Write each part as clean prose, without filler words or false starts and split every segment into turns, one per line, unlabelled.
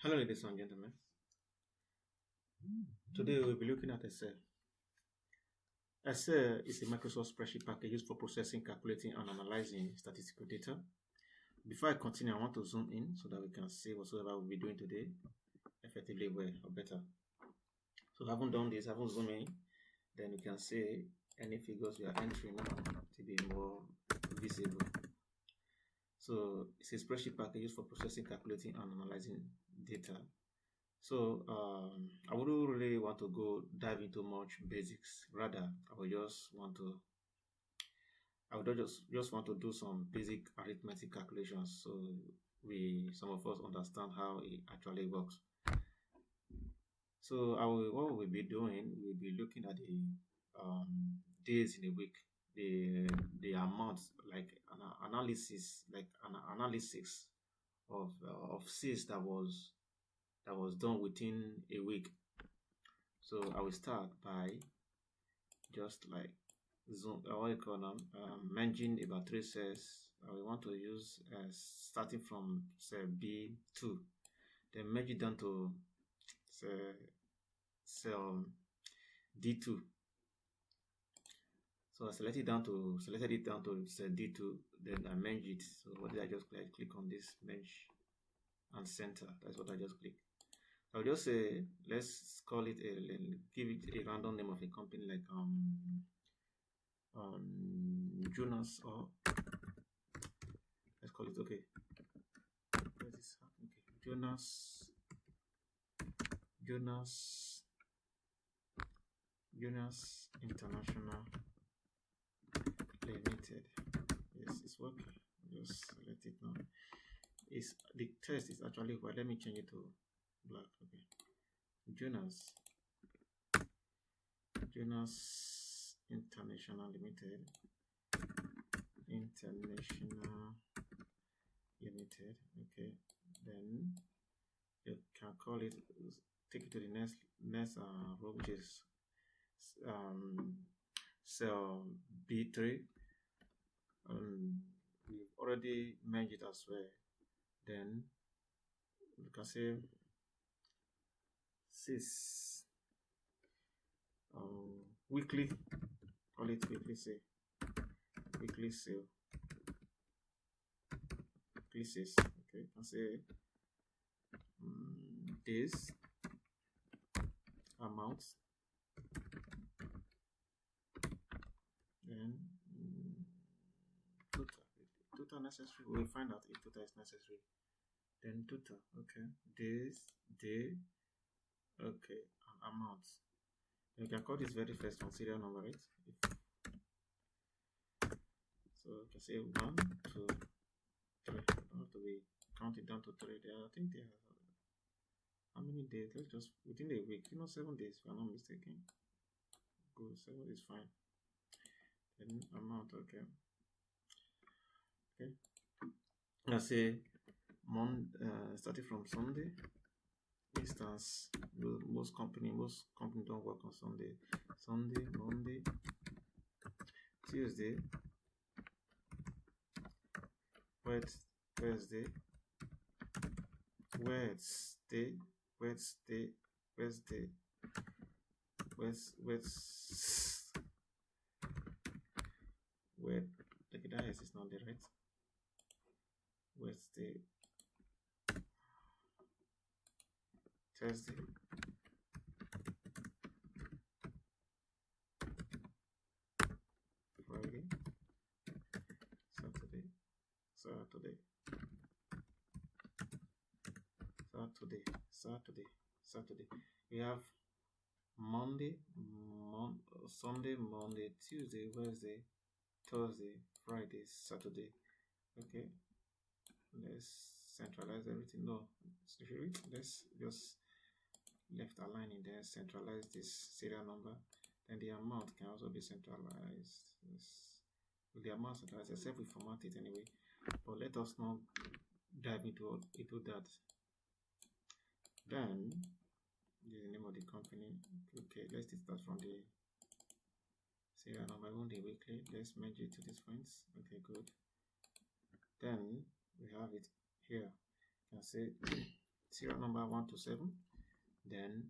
Hello, ladies and gentlemen. Today we'll be looking at Excel. Excel is a Microsoft spreadsheet package used for processing, calculating, and analyzing statistical data. Before I continue, I want to zoom in so that we can see whatsoever we'll be doing today effectively well or better. So I haven't done this, I haven't zoomed in, then you can see any figures we are entering now to be more visible. So it's a spreadsheet package used for processing, calculating, and analyzing data. So I wouldn't really want to go dive into much basics. Rather, I would just want to do some basic arithmetic calculations so we some of us understand how it actually works. So what we'll be doing, we'll be looking at the days in a week, the amount, like an analysis, like an analysis of sales that was done within a week. So I will start by just like zoom, what you call them, merging about three cells. We want to use starting from cell B2, then merge it down to cell D2. So I selected it down to cell D2, then I merge it. So what did I just click? I click on this merge and center. That's what I just click. I'll just say let's call it give it a random name of a company like Jonas, or let's call it, okay. Where's this happening? Okay, Jonas International Limited. Yes, it's working. Just select it now. It's the text is actually white. Let me change it to black. Okay, Jonas International Limited. Okay, then you can call it, take it to the next row, which is cell B3. We've already merged it as well. Then we can say six weekly, call it weekly sale, weekly sale, weekly sales. Okay, you can say days, amounts, then total necessary. We'll find out if total is necessary. Then total, okay, days, day, okay, and amounts. You can call this very first one serial number, right? So you can say 1, 2, 3. You don't have to be counting down to 3 there. I think there are how many days? Let's just within a week, 7 days, if I'm not mistaken. Good, 7 is fine. Then amount, okay. Okay. Let's say starting from Sunday. Instance, most company don't work on Sunday. Sunday, Monday, Tuesday, Wednesday, okay, that is not there, right? Wednesday, Thursday, Friday, Saturday, Saturday. We have Monday, Sunday, Monday, Tuesday, Wednesday, Thursday, Friday, Saturday. Okay, let's centralize everything. No, let's just left align in there, centralize this serial number. Then the amount can also be centralized. Yes. With the amount centralized, except we format it anyway. But let us not dive into that. Then the name of the company. Okay, let's start from the serial number on the weekly. Let's merge it to these points. Okay, good. Then we have it here. You can say serial number 1 to 7. Then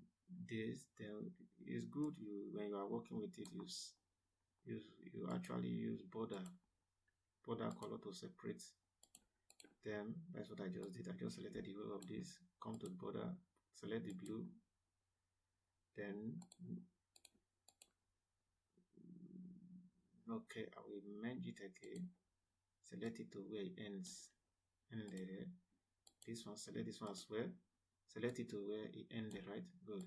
this, then it's good you when you are working with it, you actually use border color to separate them. That's what I just did. I just selected the whole of this, come to the border, select the blue, then okay, I will merge it again, select it to where it ends, and this one, select this one as well, select it to where it ended, right? Good.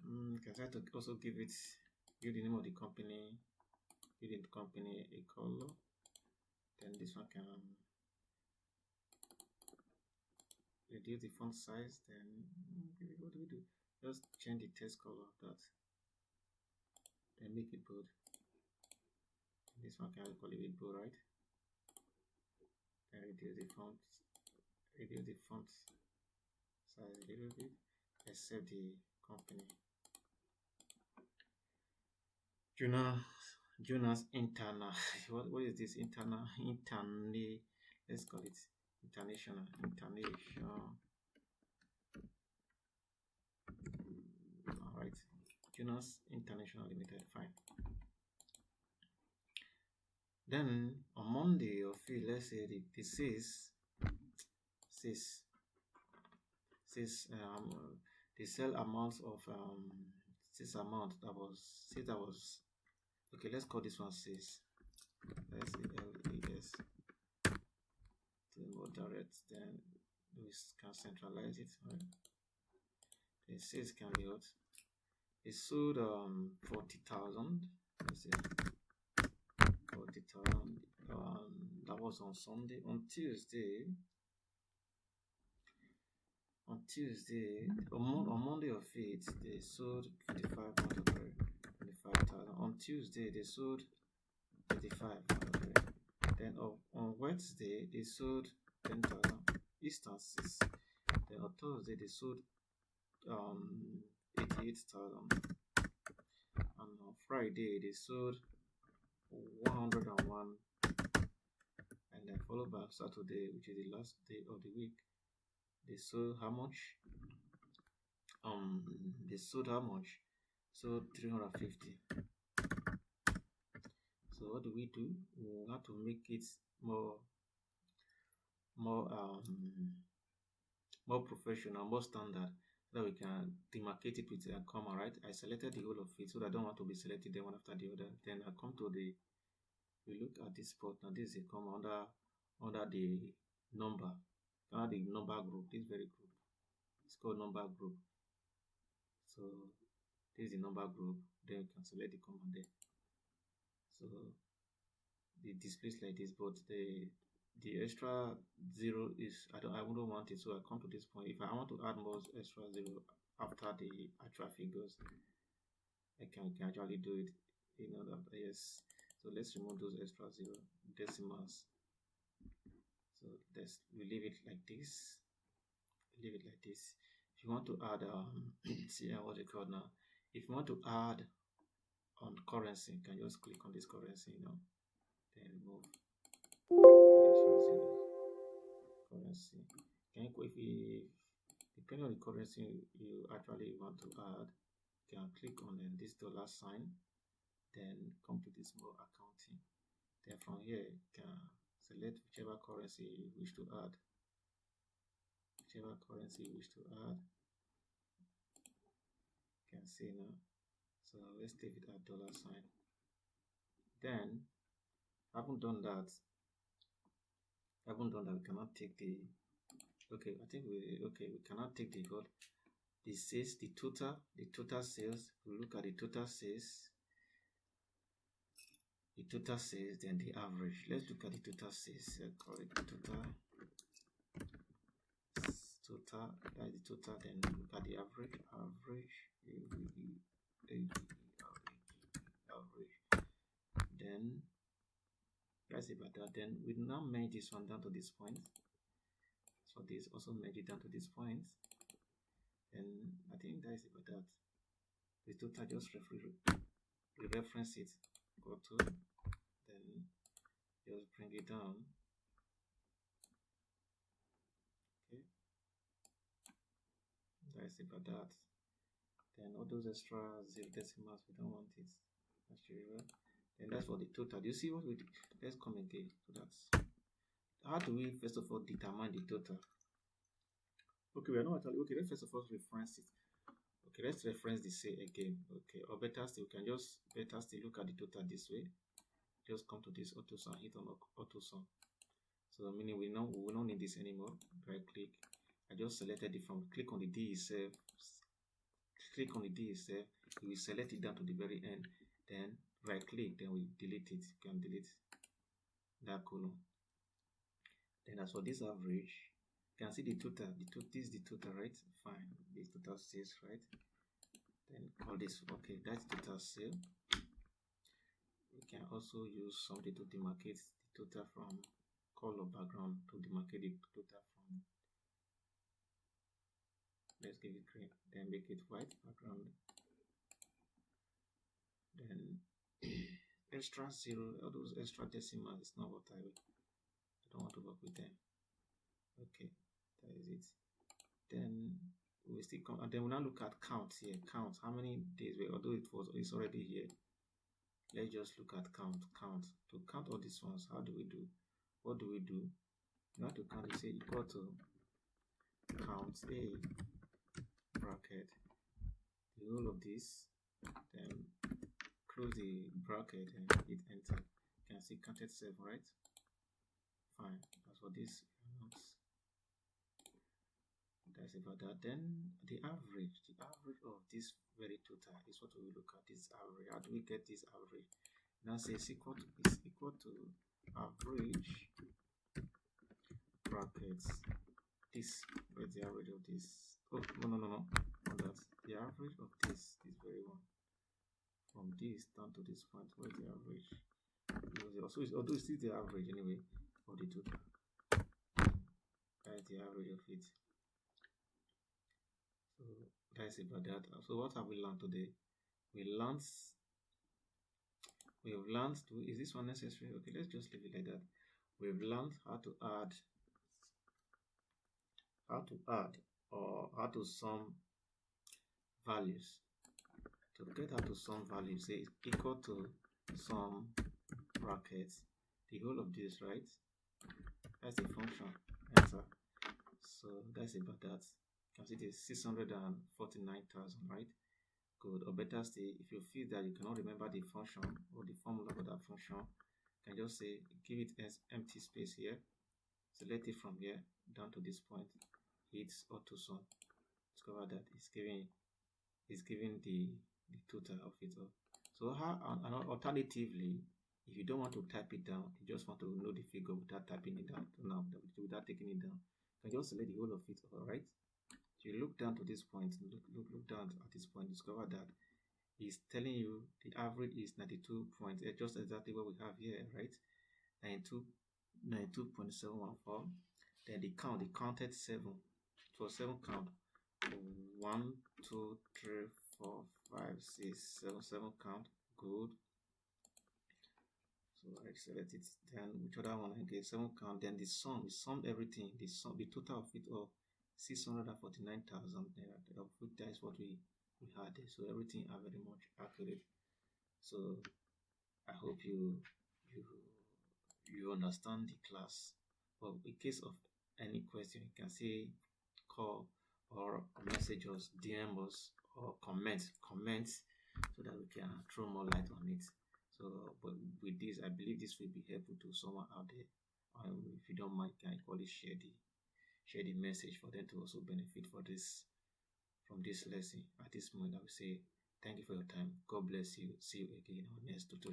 Can try to also give the name of the company, give the company a color. Then this one can reduce the font size. Then what do we do? Just change the text color of that. Then make it bold. This one can call it bold, right? Then reduce the font size a little bit, except the company. Jonas internal. What is this internal? Let's call it international. All right. Jonas International Limited. Fine. Then on Monday of it, let's say the the sell amount of that was okay. Let's call this one sales. Let's say LES to more direct. Then we can centralize it. Right? The sales can be out. It sold 40,000. Let's say 40,000. That was on Sunday. On Tuesday, on Monday of it, they sold 55,000. On Tuesday, they sold 35,000. Then on Wednesday, they sold 10,000 instances. Then on Thursday, they sold 88,000. And on Friday, they sold 101. And then followed by Saturday, which is the last day of the week, they sold how much? They sold how much? So 350. So what do? We have to make it more professional, more standard, so that we can demarcate it with a comma, right? I selected the whole of it, so that I don't want to be selected them one after the other. Then I come to we look at this spot. Now this is a comma under the number, under the number group. This very group, it's called number group. So this is the number group. Then you can select the comma there. So the displays like this, but the extra zero is I wouldn't want it. So I come to this point. If I want to add more extra zero after the actual figures, I can actually do it. Yes. So let's remove those extra zero decimals. So we leave it like this. If you want to add see what you call now. If you want to add on currency, you can just click on this currency, then remove currency. Depending on the currency you actually want to add, you can click on this dollar sign, then come to this more accounting. Then from here you can select whichever currency you wish to add. You can see now. So let's take it at dollar sign. Then haven't done that, we cannot take the we cannot take the whole the sales, the total sales. We look at the total sales, then the average. Let's look at the total sales. Call it total, that is the total. Then look at the average, then that's about that. Then we now merge this one down to this point. So this also merge it down to this point. And I think that is about that. The total, just reference it, go to, then just bring it down. That's about that. Then all those extra zero decimals, we don't want it. Actually, well, then that's for the total. Do you see what we did? Let's come again. So that's how do we first of all determine the total? Okay, we are not actually okay. Let's first of all reference it. Okay, let's reference the say again. Okay, or better still, we can just better still look at the total this way. Just come to this auto sum, hit on auto sum. So meaning we will not need this anymore. Right click. I just selected it from click on the D itself. Click on the D itself. We will select it down to the very end. Then right click. Then we delete it. You can delete that column. Then as for this average, you can see the total. This is the total, right? Fine. This total sales, right? Then call this okay. That's total sale. We can also use something to demarcate the total from color background to demarcate the total from. Let's give it green. Then make it white background. Then extra zero, all those extra decimals is not what I don't want to work with them. Okay, that is it. Then we still come and then we now look at count here. Count how many days were, although it's already here. Let's just look at count. To count all these ones, how do we do? What do we do? You have to count, you say equal to count a bracket the whole of this, then close the bracket and hit enter. You can see counted 7, right? Fine. As for this, that's about that. Then the average of this very total is what we will look at. This average. How do we get this average? Now say is equal to average brackets this. Where's the average of this? Oh no. That's the average of this very one. From this down to this point, where's the average? Also, although it's still the average anyway of the total. That's the average of it. So that's about that. So what have we learned today? We've learned is this one necessary? Okay, let's just leave it like that. We've learned how to add or how to sum values. To get how to sum values, say it's equal to sum brackets the whole of this, right? That's the function. Enter. So that's about that. You can see it is 649,000, right? Good. Or better still, if you feel that you cannot remember the function or the formula for that function, you can just say give it as empty space here. Select it from here down to this point. Hit auto sum. Discover that it's giving the total of it all. So alternatively, if you don't want to type it down, you just want to know the figure without typing it down, without taking it down, you can just select the whole of it, all right? So you look down to this point, look down at this point, discover that it's telling you the average is 92 points, just exactly what we have here, right? 92.714. Then the counted 7. It was 7 count. 1, 2, 3, 4, 5, 6, 7 count. Good. So I select it. Then which other one I get? 7 count. Then the sum. We summed everything. The total of it all 649,000. Of which that is what we had there. So everything are very much accurate. So I hope you understand the class. But in case of any question, you can say call or message us, DM us, or comment so that we can throw more light on it. So, but with this, I believe this will be helpful to someone out there. If you don't mind, can equally share the message for them to also benefit from this lesson. At this moment, I will say thank you for your time. God bless you. See you again on next tutorial.